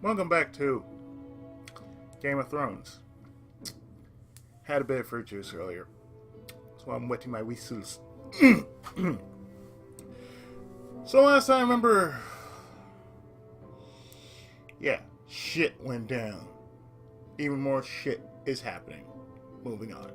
Welcome back to Game of Thrones. Had a bit of fruit juice earlier, so I'm wetting my whistles. So last time I remember, shit went down. Even more shit is happening. Moving on.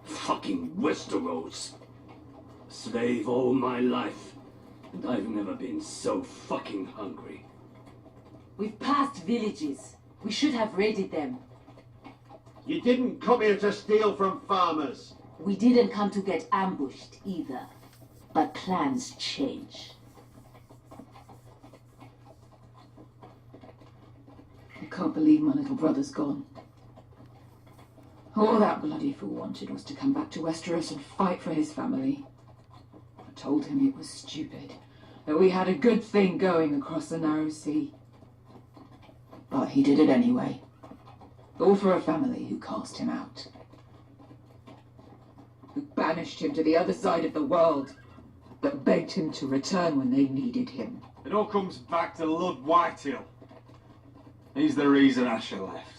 Fucking Westeros. Slave all my life, and I've never been so fucking hungry. We've passed villages. We should have raided them. You didn't come here to steal from farmers. We didn't come to get ambushed either. But plans change. I can't believe my little brother's gone. All that bloody fool wanted was to come back to Westeros and fight for his family. I told him it was stupid, that we had a good thing going across the narrow sea. But he did it anyway. All for a family who cast him out. Who banished him to the other side of the world. But begged him to return when they needed him. It all comes back to Lord Whitehill. He's the reason Asher left.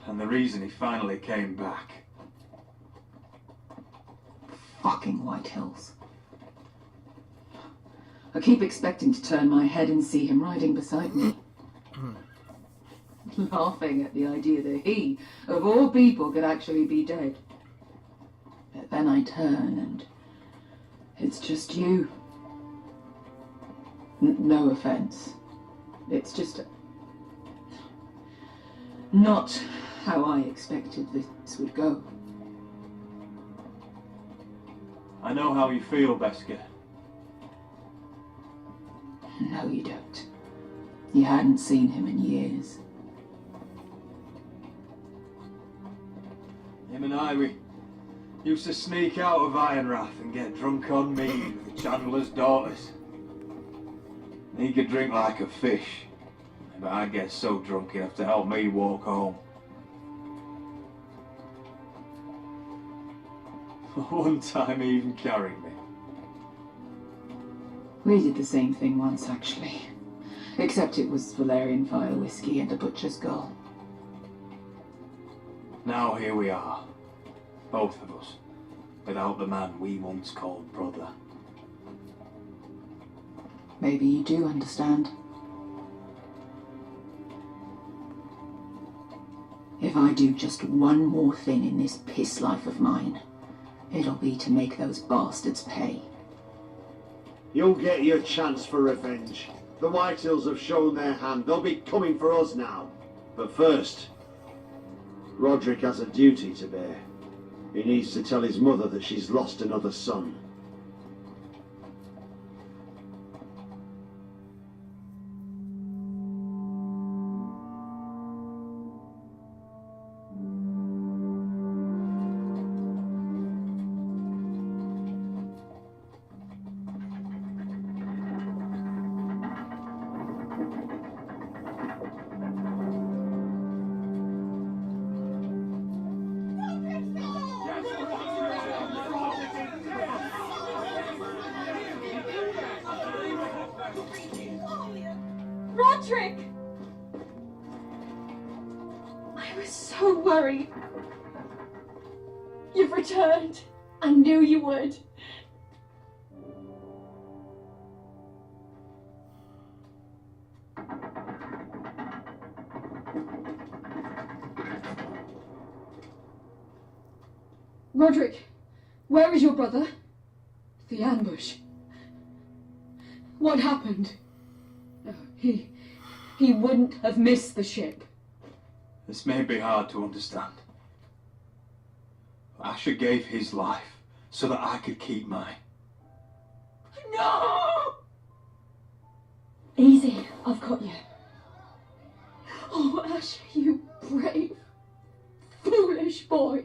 And the reason he finally came back. Fucking Whitehills. I keep expecting to turn my head and see him riding beside me. Laughing at the idea that he, of all people, could actually be dead. But then I turn and it's just you. No offense. It's just not how I expected this would go. I know how you feel, Beskar. No, you don't. You hadn't seen him in years. Him and I, we used to sneak out of Ironrath and get drunk on mead with the Chandler's daughters. He could drink like a fish, but I'd get so drunk he'd have to help me walk home. One time he even carried me. We did the same thing once, actually. Except it was Valerian Fire whiskey and a butcher's girl. Now here we are, both of us, without the man we once called brother. Maybe you do understand. If I do just one more thing in this piss life of mine, it'll be to make those bastards pay. You'll get your chance for revenge. The Whitehills have shown their hand. They'll be coming for us now. But first, Roderick has a duty to bear. He needs to tell his mother that she's lost another son. Roderick! I was so worried. You've returned. I knew you would. Roderick, where is your brother? The ambush. What happened? Oh, he wouldn't have missed the ship. This may be hard to understand. Asher gave his life so that I could keep mine. No! Easy, I've got you. Oh, Asher, you brave, foolish boy.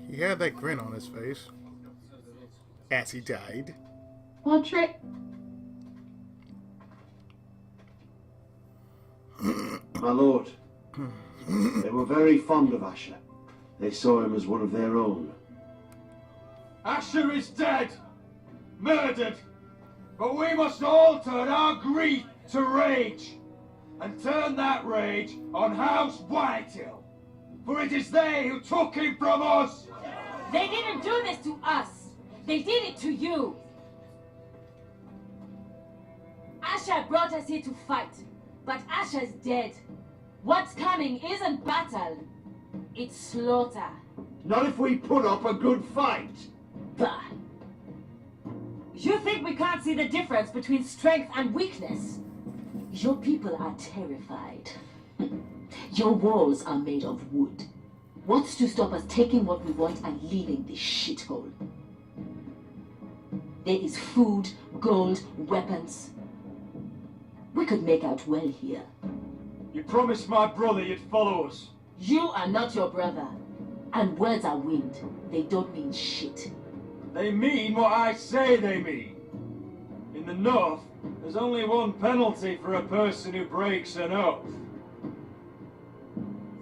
He had that grin on his face as he died. Roderick? My lord, they were very fond of Asher. They saw him as one of their own. Asher is dead, murdered, but we must all turn our grief to rage, and turn that rage on House Whitehill, for it is they who took him from us. They didn't do this to us. They did it to you. Asher brought us here to fight, but Asher's dead. What's coming isn't battle, it's slaughter. Not if we put up a good fight. Bah. You think we can't see the difference between strength and weakness? Your people are terrified. Your walls are made of wood. What's to stop us taking what we want and leaving this shithole? There is food, gold, weapons. We could make out well here. You promised my brother you'd follow us. You are not your brother. And words are wind. They don't mean shit. They mean what I say they mean. In the North, there's only one penalty for a person who breaks an oath.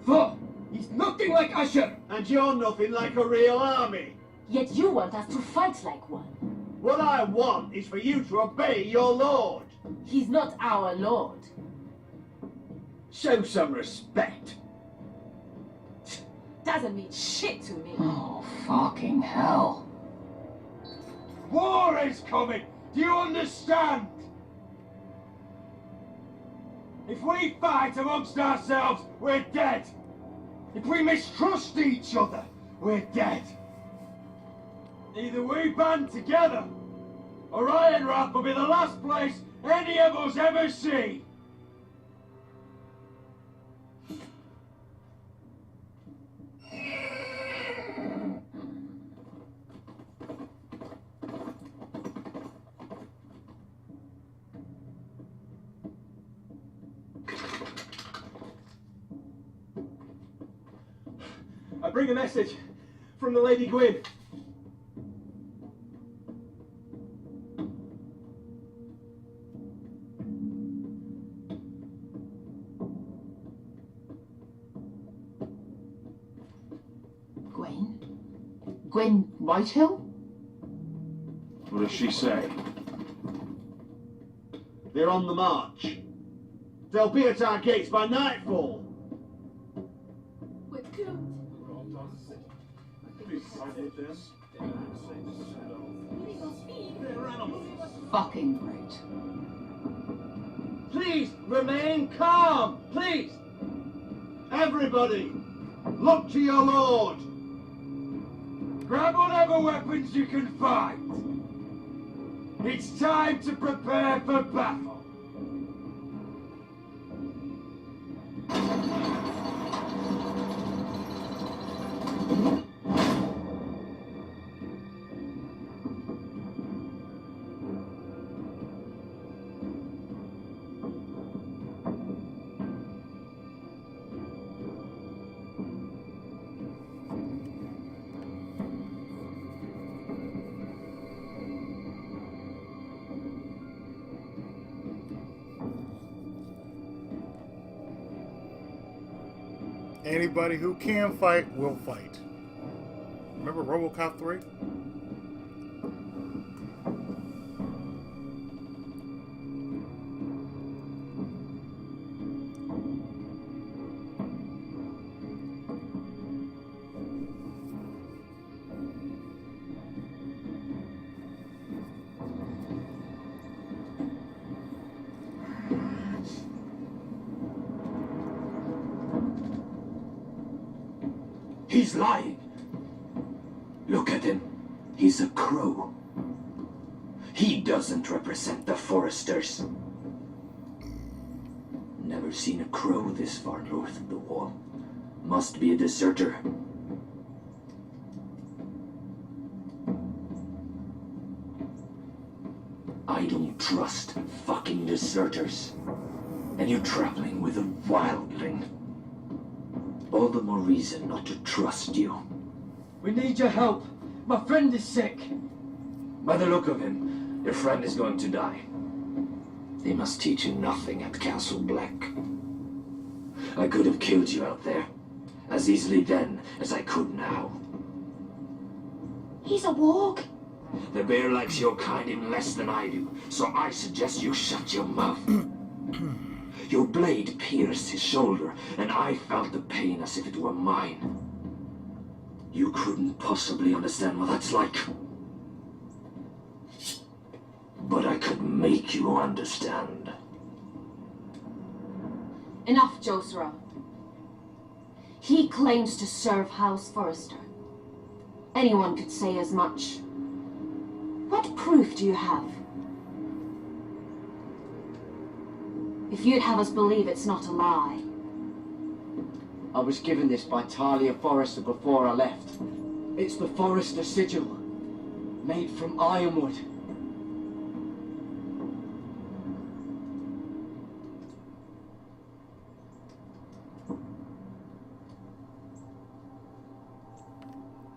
Thor, he's nothing like Asher. And you're nothing like a real army. Yet you want us to fight like one. What I want is for you to obey your lord. He's not our lord. Show some respect. Doesn't mean shit to me. Oh, fucking hell. War is coming! Do you understand? If we fight amongst ourselves, we're dead. If we mistrust each other, we're dead. Either we band together, or Ironrath will be the last place any of us ever see. I bring a message from the Lady Gwyn. Gwen? Gwen Whitehill? What does she say? They're on the march. They'll be at our gates by nightfall. We're doomed. Fucking great. Please remain calm. Please. Everybody, look to your lord. Grab whatever weapons you can find. It's time to prepare for battle. Anybody who can fight will fight. Remember RoboCop 3? He's lying. Look at him. He's a crow. He doesn't represent the Foresters. Never seen a crow this far north of the wall. Must be a deserter. I don't trust fucking deserters. And you're traveling with a wildling. All the more reason not to trust you. We need your help. My friend is sick. By the look of him, your friend is going to die. They must teach you nothing at Castle Black. I could have killed you out there, as easily then as I could now. He's a warg. The bear likes your kind even less than I do, so I suggest you shut your mouth. Your blade pierced his shoulder, and I felt the pain as if it were mine. You couldn't possibly understand what that's like. But I could make you understand. Enough, Josera. He claims to serve House Forrester. Anyone could say as much. What proof do you have? If you'd have us believe it's not a lie. I was given this by Talia Forrester before I left. It's the Forrester sigil, made from ironwood.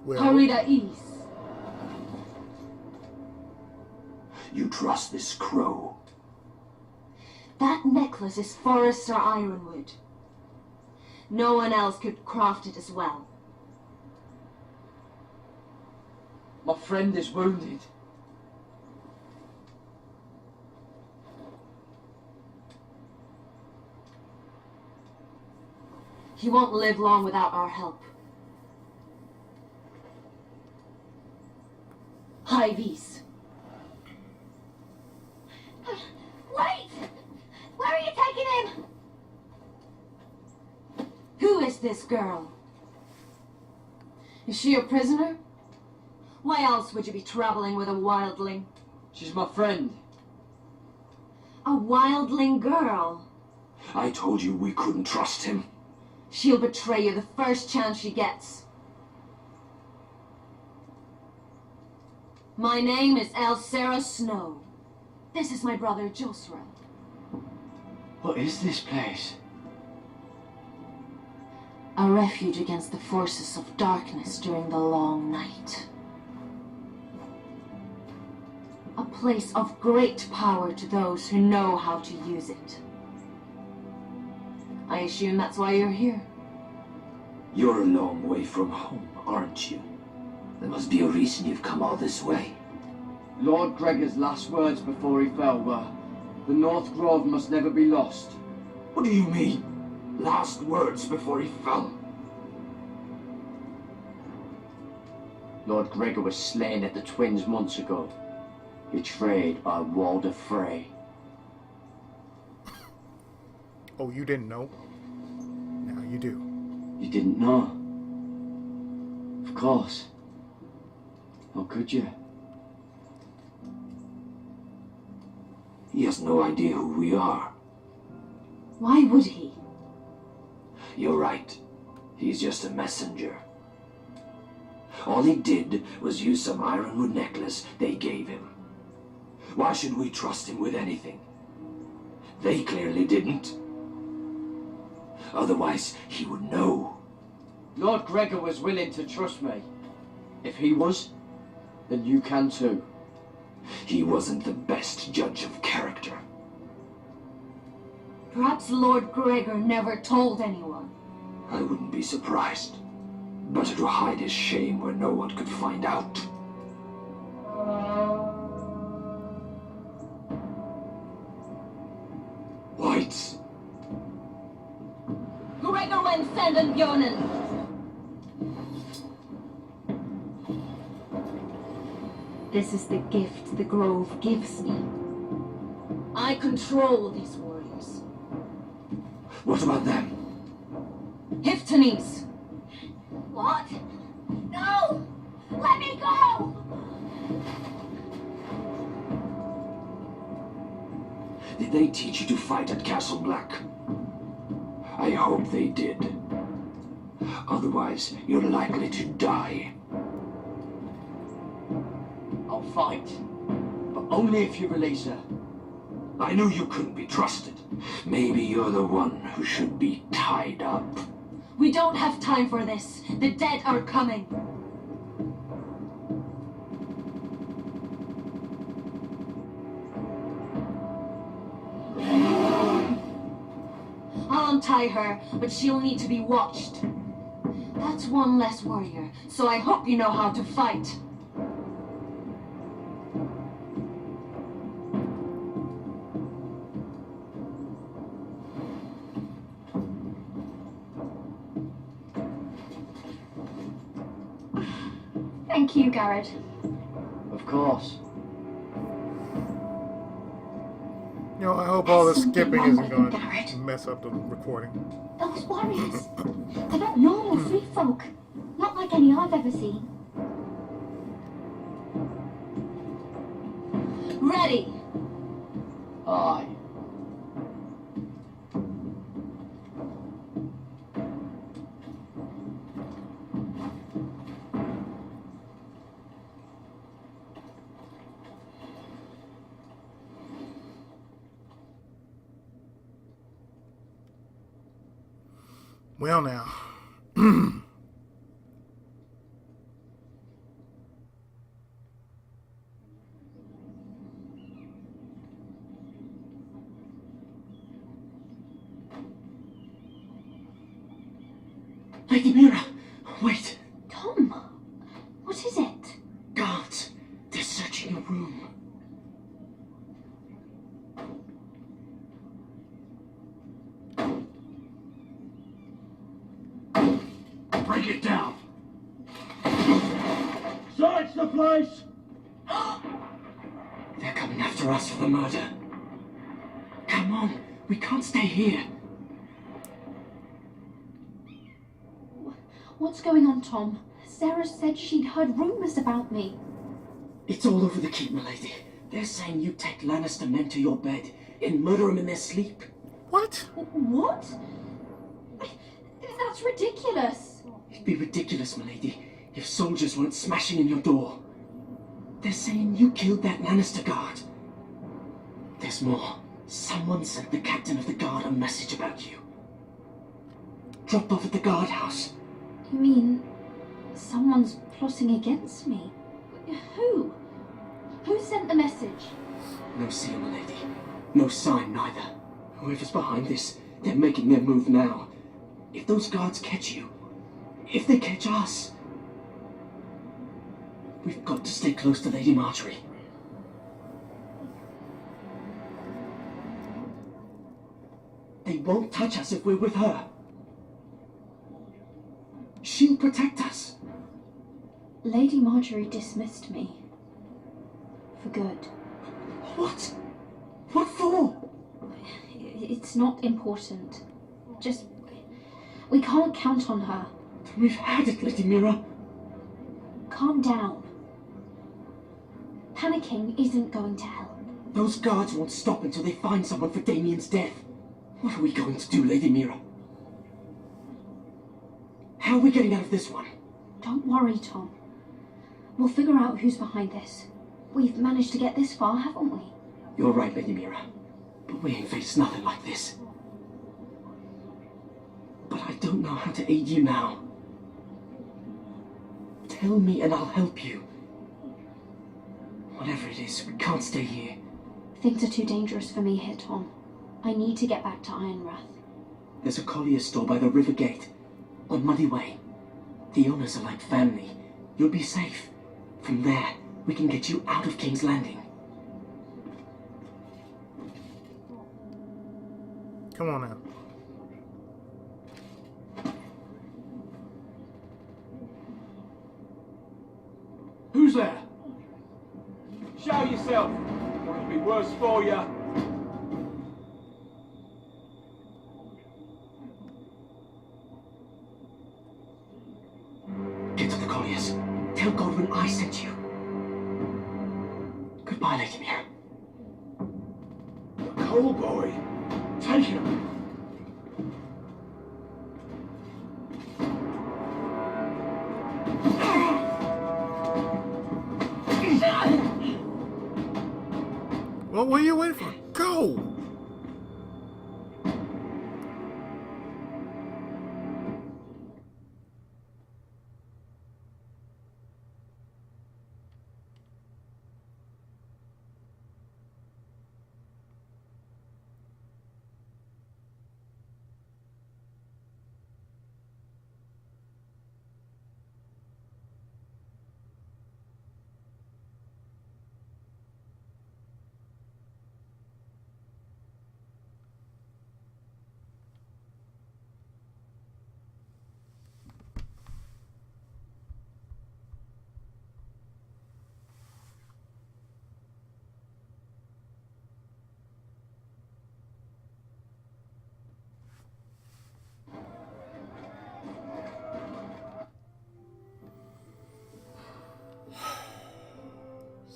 Well, Harida East. You trust this crow? That necklace is Forrester Ironwood. No one else could craft it as well. My friend is wounded. He won't live long without our help. Hyves. Wait! Where are you taking him? Who is this girl? Is she a prisoner? Why else would you be traveling with a wildling? She's my friend. A wildling girl? I told you we couldn't trust him. She'll betray you the first chance she gets. My name is Elsera Snow. This is my brother Josera. What is this place? A refuge against the forces of darkness during the long night. A place of great power to those who know how to use it. I assume that's why you're here. You're a long way from home, aren't you? There must be a reason you've come all this way. Lord Gregor's last words before he fell were, "The North Grove must never be lost." What do you mean? Last words before he fell? Lord Gregor was slain at the Twins months ago, betrayed by Walder Frey. oh, you didn't know? Now you do. You didn't know? Of course. How could you? He has no idea who we are. Why would he? You're right. He's just a messenger. All he did was use some ironwood necklace they gave him. Why should we trust him with anything? They clearly didn't. Otherwise, he would know. Lord Gregor was willing to trust me. If he was, then you can too. He wasn't the best judge of character. Perhaps Lord Gregor never told anyone. I wouldn't be surprised. Better to hide his shame where no one could find out. Whites. Gregor went senden Björnen. This is the gift the Grove gives me. I control these warriors. What about them? Hiftanes. What? No! Let me go! Did they teach you to fight at Castle Black? I hope they did. Otherwise, you're likely to die. I'll fight. But only if you release her. I knew you couldn't be trusted. Maybe you're the one who should be tied up. We don't have time for this. The dead are coming. untie her, but she'll need to be watched. That's one less warrior, so I hope you know how to fight. Thank you, Garrett. Of course. You know, I hope all this Something skipping wrong isn't with going them, Garrett. to mess up the recording. Those warriors. They're not normal free folk. Not like any I've ever seen. Ready! Aye. Well, now. Lady Mira, wait. Tom, what is it? Guards, they're searching your room. Break it down. Search the place! They're coming after us for the murder. Come on, we can't stay here. What's going on, Tom? Sarah said she'd heard rumours about me. It's all over the keep, milady. They're saying you take Lannister men to your bed and murder them in their sleep. What? What? That's ridiculous. It'd be ridiculous, milady, if soldiers weren't smashing in your door. They're saying you killed that Lannister guard. There's more. Someone sent the captain of the guard a message about you. Dropped off at the guardhouse. You mean someone's plotting against me? Who? Who sent the message? No seal, milady. No sign, neither. Whoever's behind this, they're making their move now. If those guards catch you, if they catch us, we've got to stay close to Lady Marjorie. They won't touch us if we're with her. She'll protect us. Lady Marjorie dismissed me. For good. What? What for? It's not important. Just... we can't count on her. We've had it, Lady Mira. Calm down. Panicking isn't going to help. Those guards won't stop until they find someone for Damien's death. What are we going to do, Lady Mira? How are we getting out of this one? Don't worry, Tom. We'll figure out who's behind this. We've managed to get this far, haven't we? You're right, Lady Mira. But we ain't faced nothing like this. But I don't know how to aid you now. Tell me and I'll help you. Whatever it is, we can't stay here. Things are too dangerous for me here, Tom. I need to get back to Ironrath. There's a collier's store by the river gate. On Muddy Way. The owners are like family. You'll be safe. From there, we can get you out of King's Landing. Come on now. Who's there? Show yourself, or it'll be worse for you. Get to the colliers. Tell Godwin I sent you. Goodbye, Lady Mira. The coal boy. Take him. Well, what are you waiting for? Go!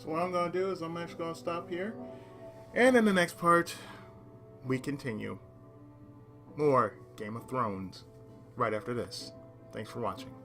So what I'm going to do is I'm actually going to stop here. And in the next part, we continue. More Game of Thrones right after this. Thanks for watching.